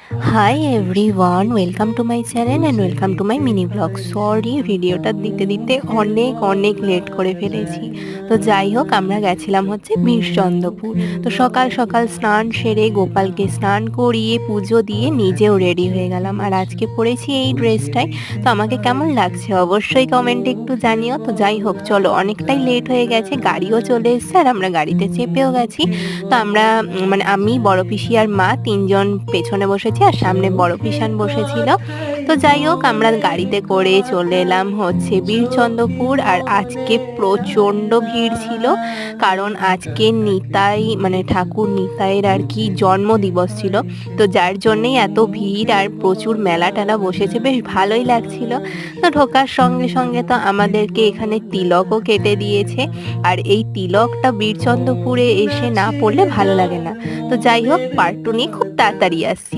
Hi everyone, welcome to my channel and welcome to my mini blog. Sorry, ভিডিওটা দিতে দিতে অনেক অনেক লেট করে ফেলেছি। তো যাই হোক, আমরা গেছিলাম হচ্ছে বীরচন্দ্রপুর। তো সকাল সকাল স্নান সেরে গোপালকে স্নান করিয়ে পুজো দিয়ে নিজেও রেডি হয়ে গেলাম। আর আজকে পরেছি এই ড্রেসটাই। তো আমাকে কেমন লাগছে অবশ্যই কমেন্টে একটু জানিও। তো যাই হোক, চলো, অনেকটাই লেট হয়ে গেছে, গাড়িও চলে এসছে আর আমরা গাড়িতে চেপেও গেছি। তো আমরা মানে আমি, বড় পিসি আর মা তিনজন পেছনে বসেছি আর সামনে বড় পিসান বসেছিল। তো যাই হোক, আমরা গাড়িতে করে চলে এলাম হচ্ছে বীরচন্দ্রপুর। আর আজকে প্রচণ্ড ভিড় ছিল, কারণ আজকে নিতাই মানে ঠাকুর নিতাইয়ের আর কি জন্মদিবস ছিল। তো যার জন্যেই এত ভিড় আর প্রচুর মেলা টেলা বসেছে, বেশ ভালোই লাগছিল। তো ঢোকার সঙ্গে সঙ্গে তো আমাদেরকে এখানে তিলকও কেটে দিয়েছে। আর এই তিলকটা বীরচন্দ্রপুরে এসে না পড়লে ভালো লাগে না। তো যাই হোক, পার্ট 2 নিয়ে খুব তাড়াতাড়ি আসছি।